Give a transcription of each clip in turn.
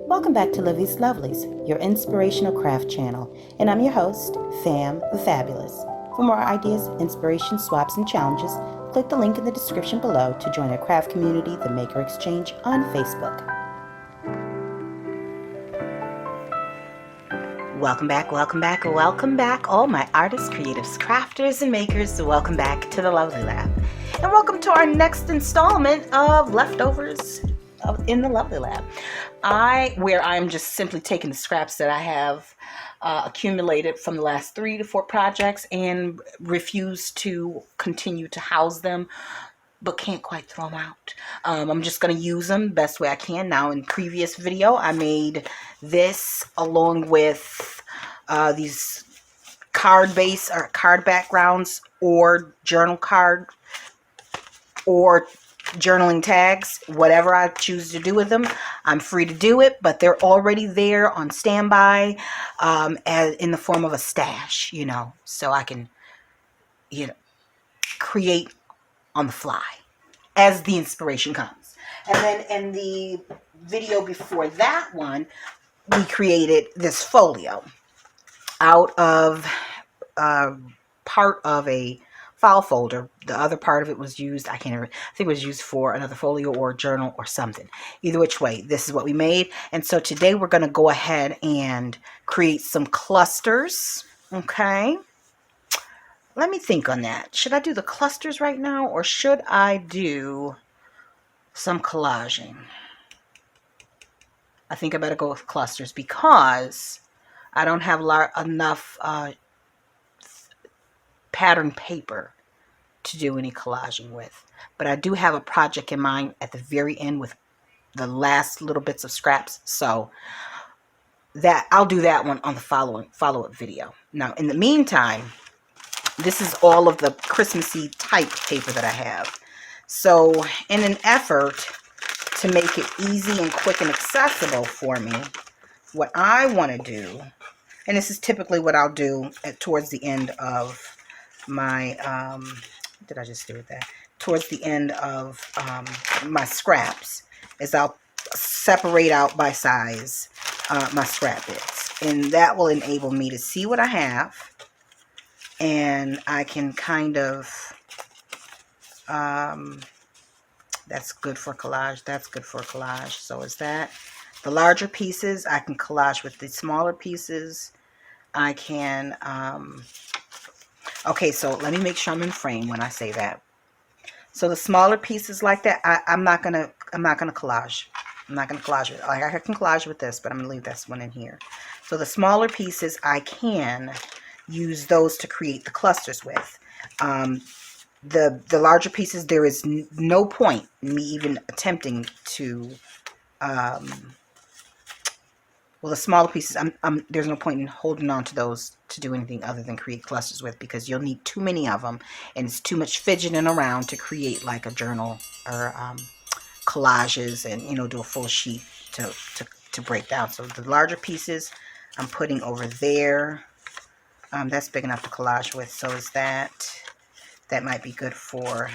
Welcome back to Livie'S Lovelies, your inspirational craft channel, and I'm your host, Fam the Fabulous. For more ideas, inspiration, swaps, and challenges, click the link in the description below to join our craft community, the Maker Exchange, on Facebook. Welcome back, welcome back, welcome back, all my artists, creatives, crafters, and makers. Welcome back to the Lovely Lab. And welcome to our next installment of Leftovers in the Lovely Lab. Where I'm just simply taking the scraps that I have accumulated from the last 3 to 4 projects and refuse to continue to house them, but can't quite throw them out. I'm just going to use them the best way I can. Now, in previous video, I made this along with these card base or card backgrounds or journal card or journaling tags. Whatever I choose to do with them, I'm free to do it, but they're already there on standby in the form of a stash, so I can, create on the fly as the inspiration comes. And then in the video before that one, we created this folio out of part of a file folder. The other part of it was used, I think it was used for another folio or journal or something. Either which way, this is what we made. And so today we're going to go ahead and create some clusters. Okay. Let me think on that. Should I do the clusters right now, or should I do some collaging? I think I better go with clusters because I don't have enough pattern paper to do any collaging with. But I do have a project in mind at the very end with the last little bits of scraps. So that I'll do that one on the follow-up video. Now, in the meantime, this is all of the Christmassy type paper that I have. So in an effort to make it easy and quick and accessible for me, what I want to do, and this is typically what I'll do towards the end of my, what did I just do with that? Towards the end of my scraps, is I'll separate out by size my scrap bits. And that will enable me to see what I have. And I can kind of, that's good for collage, that's good for collage. So is that. The larger pieces, I can collage with the smaller pieces. I can, okay, so let me make sure I'm in frame when I say that. So the smaller pieces like that, I'm not gonna collage. I'm not gonna collage with. Like, I can collage with this, but I'm gonna leave this one in here. So the smaller pieces, I can use those to create the clusters with. The larger pieces, there is no point in me even attempting to. Well, the smaller pieces, there's no point in holding on to those to do anything other than create clusters with, because you'll need too many of them, and it's too much fidgeting around to create like a journal or collages and, do a full sheet to break down. So the larger pieces I'm putting over there. That's big enough to collage with. So is that. That might be good for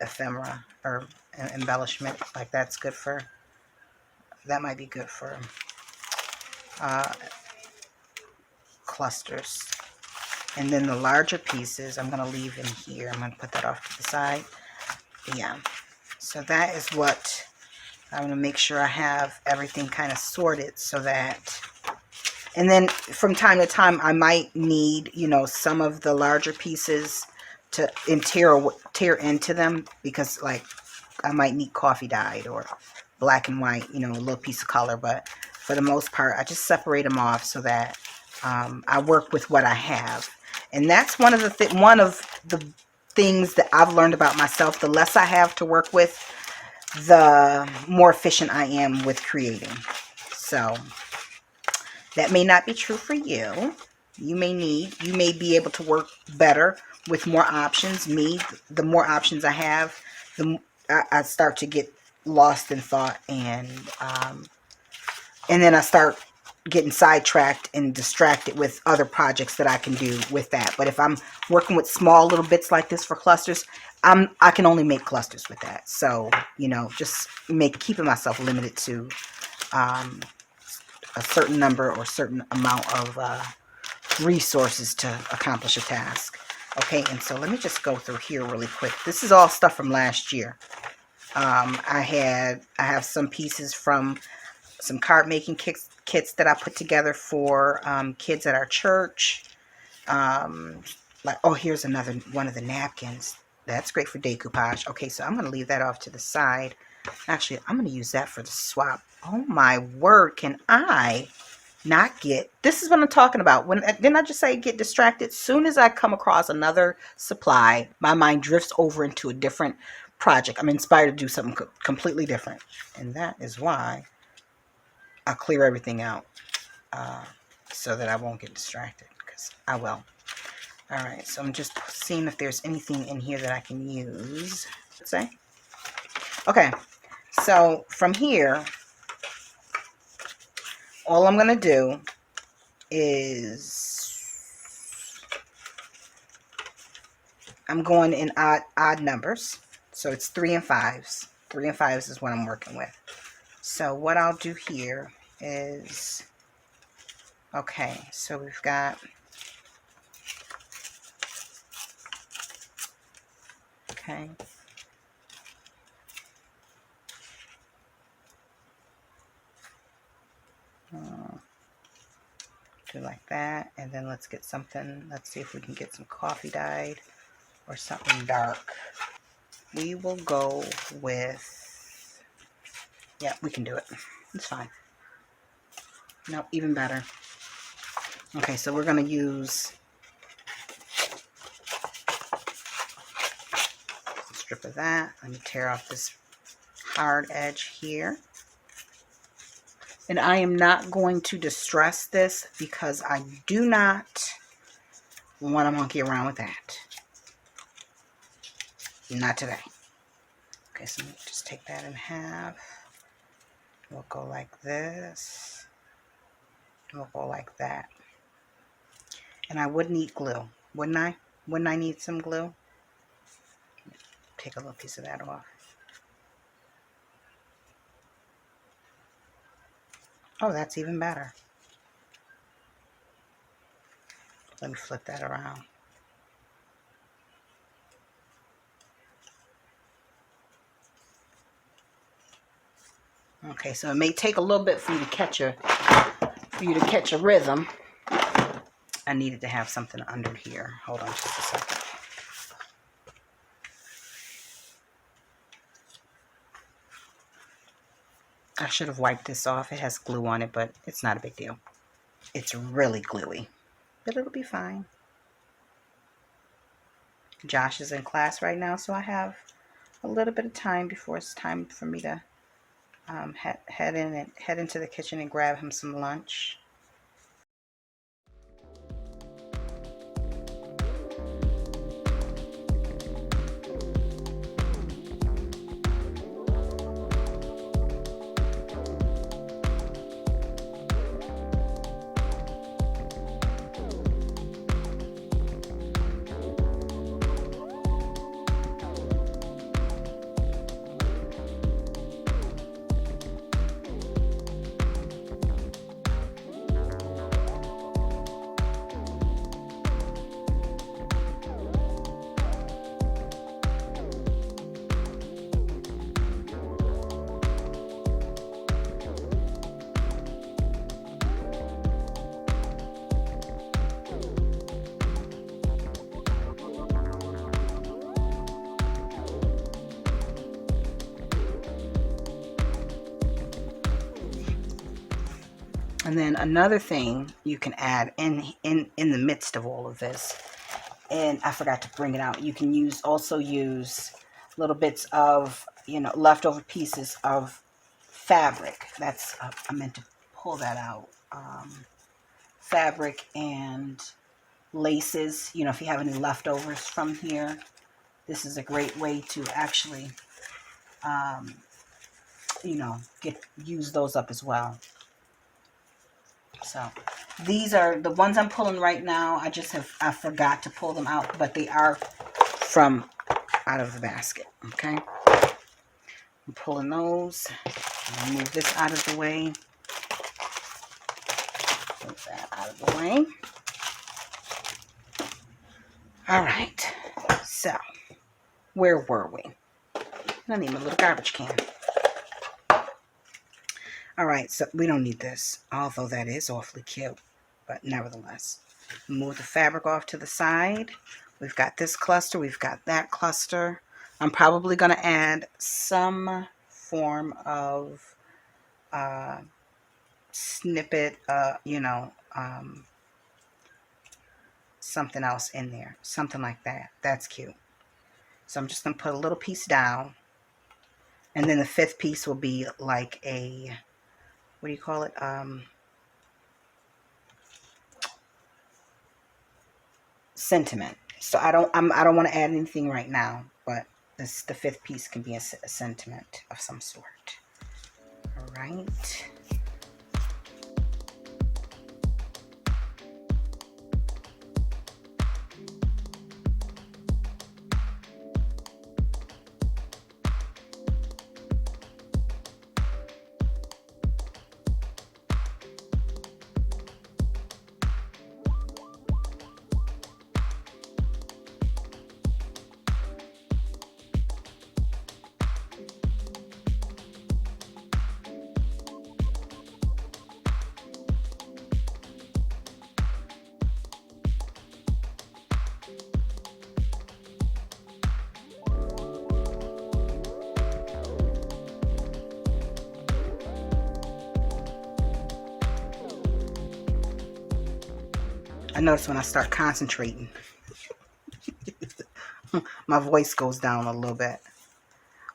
ephemera or embellishment. Like that's good for. That might be good for clusters. And then the larger pieces I'm going to leave in here. I'm going to put that off to the side. Yeah. So that is what I'm going to make sure I have everything kind of sorted so that. And then from time to time, I might need, some of the larger pieces to tear into them, because like I might need coffee dyed or black and white, a little piece of color. But for the most part, I just separate them off so that I work with what I have. And that's one of the things that I've learned about myself. The less I have to work with, the more efficient I am with creating. So that may not be true for you. You may be able to work better with more options. Me, the more options I have, I start to get lost in thought, and then I start getting sidetracked and distracted with other projects that I can do with that. But if I'm working with small little bits like this for clusters, I can only make clusters with that. So, just keeping myself limited to a certain number or certain amount of resources to accomplish a task. Okay, and so let me just go through here really quick. This is all stuff from last year. I have some pieces from some card making kits that I put together for kids at our church. Like, oh, here's another one of the napkins. That's great for decoupage. Okay, so I'm going to leave that off to the side. Actually, I'm going to use that for the swap. Oh my word, can I not get, this is what I'm talking about. Didn't I just say get distracted? Soon as I come across another supply, my mind drifts over into a different project. I'm inspired to do something completely different. And that is why I'll clear everything out so that I won't get distracted, because I will. All right, so I'm just seeing if there's anything in here that I can use. Let's say. Okay, so from here, all I'm going to do is I'm going in odd numbers. So it's 3 and 5s. 3 and 5s is what I'm working with. So what I'll do here is, okay, so we've got, okay, do like that, and then let's get something, let's see if we can get some coffee dyed or something dark. We will go with, yeah, we can do it. It's fine. No, even better. Okay, so we're going to use a strip of that. Let me tear off this hard edge here. And I am not going to distress this because I do not want to monkey around with that. Not today. Okay, so let me just take that in half. We'll go like this. We'll go like that. And I would need glue, wouldn't I? Wouldn't I need some glue? Take a little piece of that off. Oh, that's even better. Let me flip that around. Okay, so it may take a little bit for you to catch a rhythm. I needed to have something under here. Hold on just a second. I should have wiped this off. It has glue on it, but it's not a big deal. It's really gluey, but it'll be fine. Josh is in class right now, so I have a little bit of time before it's time for me to head into the kitchen and grab him some lunch. And then another thing you can add in the midst of all of this, and I forgot to bring it out, you can also use little bits of, leftover pieces of fabric. That's, I meant to pull that out. Fabric and laces, if you have any leftovers from here, this is a great way to actually, use those up as well. So these are the ones I'm pulling right now. I forgot to pull them out, but they are from out of the basket. Okay, I'm pulling those. Move this out of the way. Move that out of the way. All right. So, where were we? I need my little garbage can. All right, so we don't need this, although that is awfully cute, but nevertheless. Move the fabric off to the side. We've got this cluster, we've got that cluster. I'm probably going to add some form of snippet, something else in there, something like that. That's cute. So I'm just going to put a little piece down, and then the fifth piece will be like a, what do you call it? Sentiment. So I don't want to add anything right now, but the fifth piece can be a sentiment of some sort. All right. I notice when I start concentrating, my voice goes down a little bit.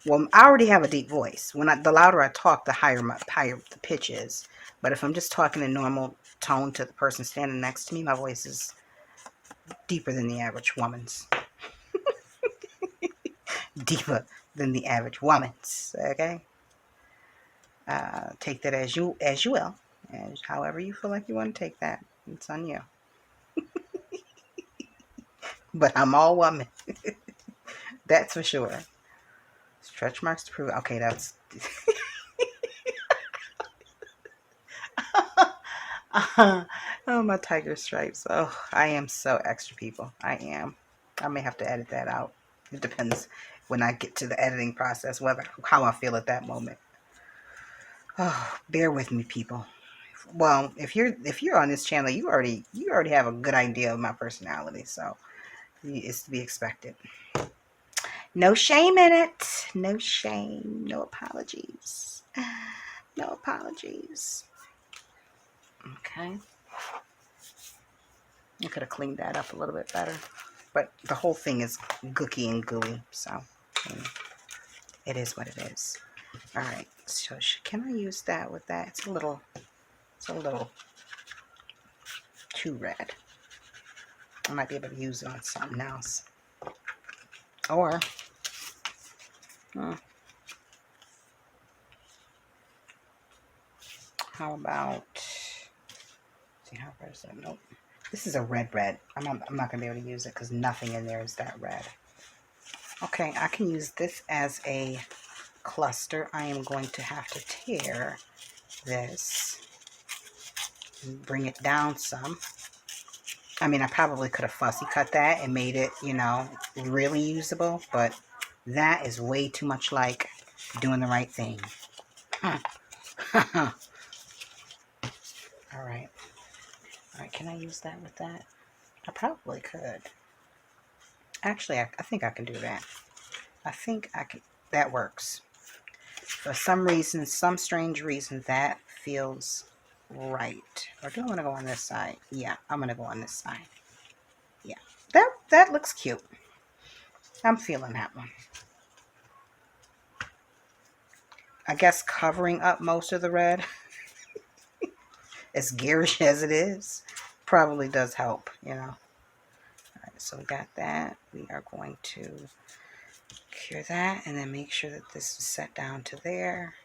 Well, I already have a deep voice. The louder I talk, the higher the pitch is. But if I'm just talking in normal tone to the person standing next to me, my voice is deeper than the average woman's. Deeper than the average woman's. Okay. Take that as you will, and however you feel like you want to take that. It's on you. But I'm all woman. That's for sure. Stretch marks to prove. Okay, that's. Oh, my tiger stripes. Oh, I am so extra, people. I am. I may have to edit that out. It depends when I get to the editing process, how I feel at that moment. Oh, bear with me, people. Well, if you're on this channel, you already have a good idea of my personality, so it's to be expected. No shame in it. No shame. No apologies. No apologies. Okay. I could have cleaned that up a little bit better, but the whole thing is gooky and gooey, so it is what it is. All right. So can I use that with that? It's a little too red. I might be able to use it on something else. Or, how about, see how red is that? Nope. This is a red. I'm not going to be able to use it because nothing in there is that red. Okay, I can use this as a cluster. I am going to have to tear this and bring it down some. I mean, I probably could have fussy cut that and made it, really usable, but that is way too much like doing the right thing. All right. All right, can I use that with that? I probably could. Actually, I think I can do that. I think I can. That works. For some reason, some strange reason, that feels right. Or do I want to go on this side? Yeah, I'm going to go on this side. Yeah, that looks cute. I'm feeling that one. I guess covering up most of the red, as garish as it is, probably does help, All right, so we got that. We are going to cure that and then make sure that this is set down to there.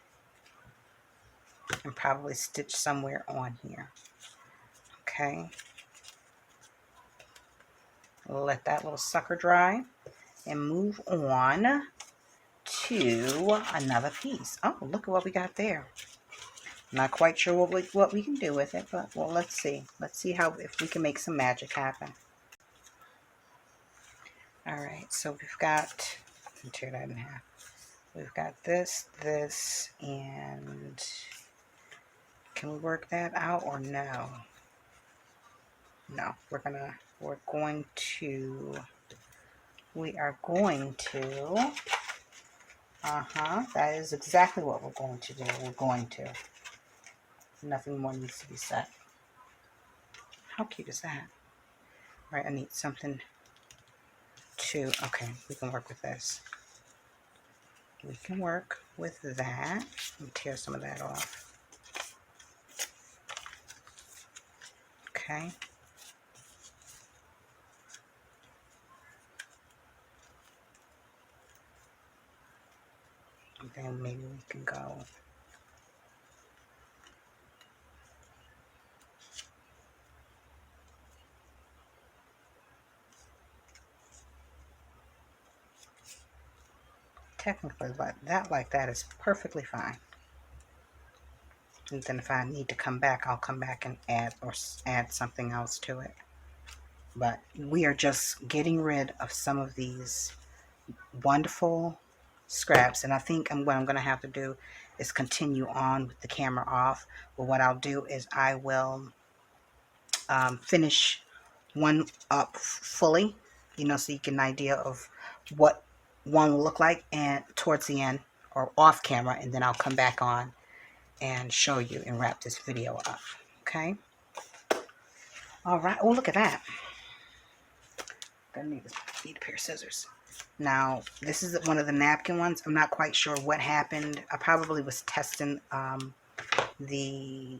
And probably stitch somewhere on here. Okay. Let that little sucker dry and move on to another piece. Oh, look at what we got there. Not quite sure what we can do with it, but well, let's see. Let's see how if we can make some magic happen. All right, so we've got, tear that in half. We've got this, and can we work that out or no? No, we are going to, that is exactly what we're going to do. We're going to. Nothing more needs to be said. How cute is that? All right, I need something to, okay, we can work with this. We can work with that. Let me tear some of that off. Okay. And then maybe we can go. Technically, like that is perfectly fine. And then if I need to come back, I'll come back and add something else to it. But we are just getting rid of some of these wonderful scraps, and I think what I'm going to have to do is continue on with the camera off. But what I'll do is I will finish one up fully, so you get an idea of what one will look like, and towards the end or off camera, and then I'll come back on and show you and wrap this video up. Okay. All right. Oh, look at that. Gonna need a pair of scissors. Now, this is one of the napkin ones. I'm not quite sure what happened. I probably was testing the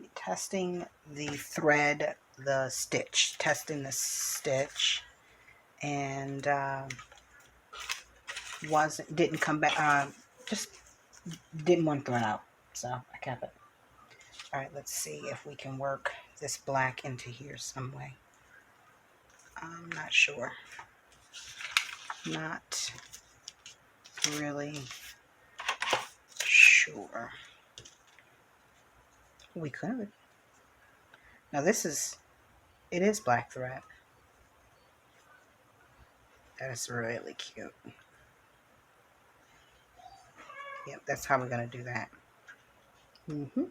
thread, testing the stitch, and didn't come back. Just didn't want to throw it out, so I kept it. All right, let's see if we can work this black into here some way. I'm not sure. Not really sure. We could. Now it is black thread. That is really cute. Yep, that's how we're going to do that. Who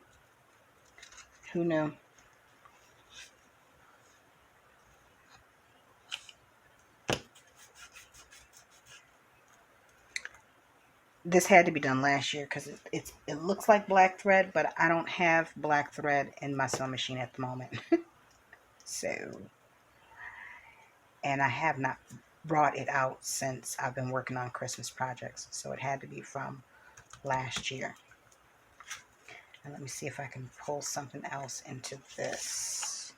knew? This had to be done last year because it looks like black thread, but I don't have black thread in my sewing machine at the moment. So, and I have not brought it out since I've been working on Christmas projects. So it had to be from last year. And let me see if I can pull something else into this.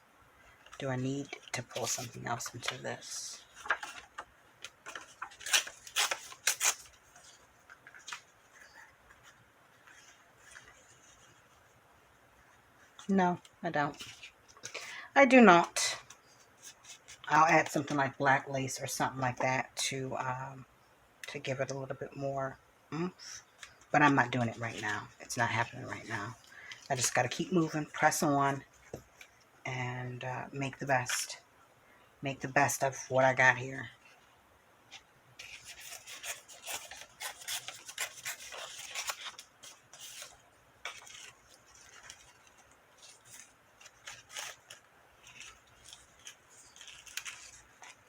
Do I need to pull something else into this? No, I don't. I do not. I'll add something like black lace or something like that to give it a little bit more oomph. But I'm not doing it right now. It's not happening right now. I just got to keep moving, press on, and make the best. Make the best of what I got here.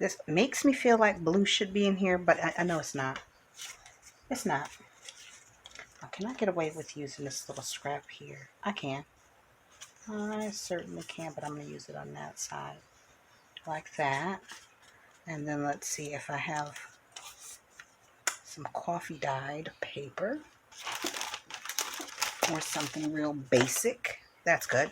This makes me feel like blue should be in here, but I know it's not. It's not. Oh, can I get away with using this little scrap here? I can. I certainly can, but I'm going to use it on that side. Like that. And then let's see if I have some coffee dyed paper. Or something real basic. That's good.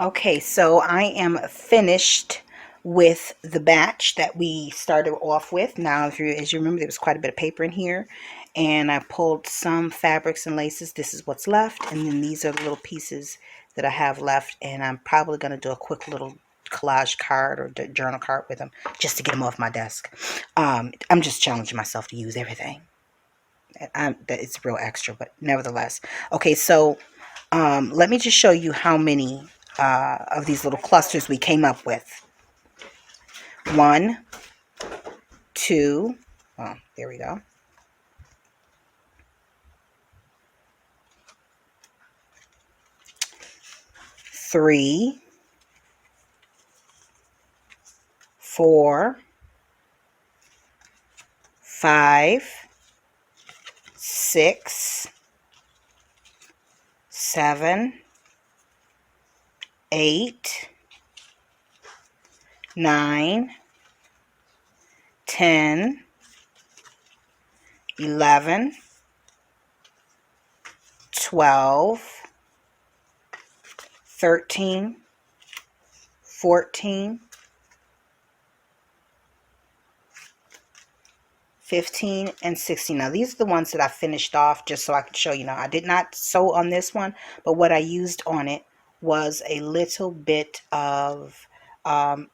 Okay, so I am finished with the batch that we started off with. Now, if you, as you remember, there was quite a bit of paper in here, and I pulled some fabrics and laces. This is what's left, and then these are the little pieces that I have left, and I'm probably going to do a quick little collage card or journal card with them just to get them off my desk. I'm just challenging myself to use everything. It's real extra, but nevertheless. Okay, so let me just show you how many of these little clusters we came up with. 1, 2, oh, there we go. 3, 4, 5, 6, 7, 8, 9, 10, 11, 12, 13, 14, 15, and 16. Now these are the ones that I finished off just so I could show you. Now I did not sew on this one, but what I used on it was a little bit of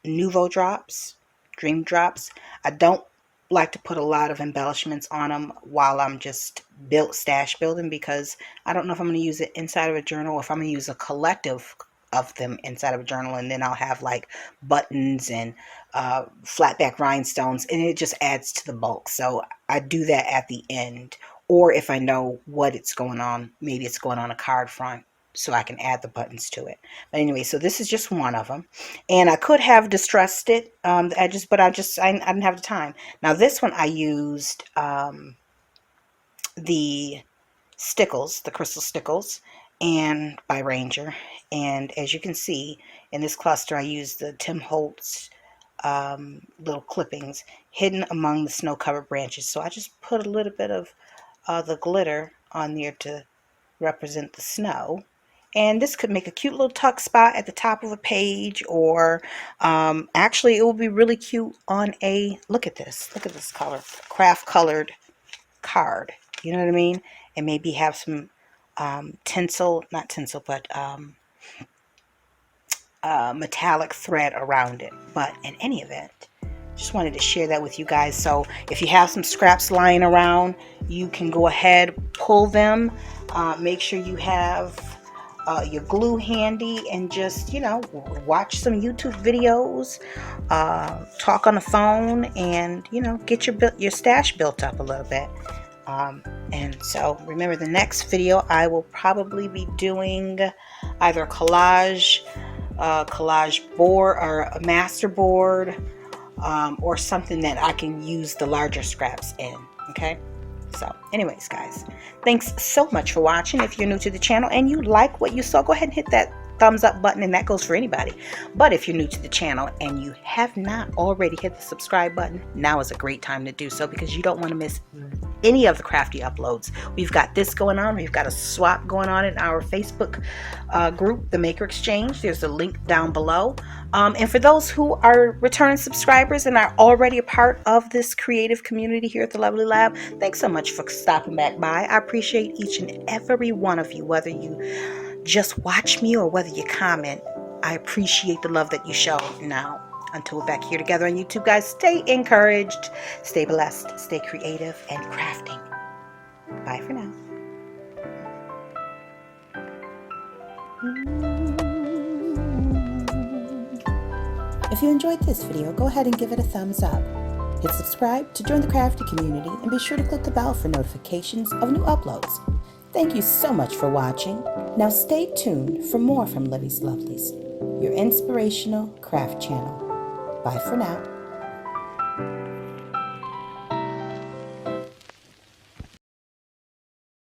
Nouveau drops, Dream drops. I don't like to put a lot of embellishments on them while I'm just stash building, because I don't know if I'm going to use it inside of a journal or if I'm going to use a collective of them inside of a journal, and then I'll have like buttons and flat back rhinestones, and it just adds to the bulk. So I do that at the end, or if I know what it's going on, maybe it's going on a card front, so I can add the buttons to it. But anyway, so this is just one of them, and I could have distressed it, I didn't have the time. Now this one I used the stickles, the crystal stickles, and by Ranger. And as you can see in this cluster, I used the Tim Holtz little clippings hidden among the snow-covered branches. So I just put a little bit of the glitter on there to represent the snow. And this could make a cute little tuck spot at the top of a page, or actually it will be really cute on a, look at this color, craft colored card. You know what I mean? And maybe have some tinsel, not tinsel, but metallic thread around it. But in any event, just wanted to share that with you guys. So if you have some scraps lying around, you can go ahead, pull them. Make sure you have your glue handy, and just, you know, watch some YouTube videos, talk on the phone, and, you know, get your stash built up a little bit. And so remember, the next video I will probably be doing either a collage board or a master board, or something that I can use the larger scraps in. Okay, so anyways guys, thanks so much for watching. If you're new to the channel and you like what you saw, go ahead and hit that thumbs up button, and that goes for anybody. But if you're new to the channel and you have not already hit the subscribe button, now is a great time to do so, because you don't want to miss any of the crafty uploads. We've got this going on. We've got a swap going on in our Facebook group, the Maker Exchange. There's a link down below. And for those who are returning subscribers and are already a part of this creative community here at the Lovely Lab, thanks so much for stopping back by. I appreciate each and every one of you, whether you just watch me or whether you comment. I appreciate the love that you show. Now, until we're back here together on YouTube, guys, stay encouraged, stay blessed, stay creative and crafting. Bye for now. If you enjoyed this video, go ahead and give it a thumbs up. Hit subscribe to join the crafty community, and be sure to click the bell for notifications of new uploads. Thank you so much for watching. Now stay tuned for more from Livie'S Lovelies, your inspirational craft channel. Bye for now.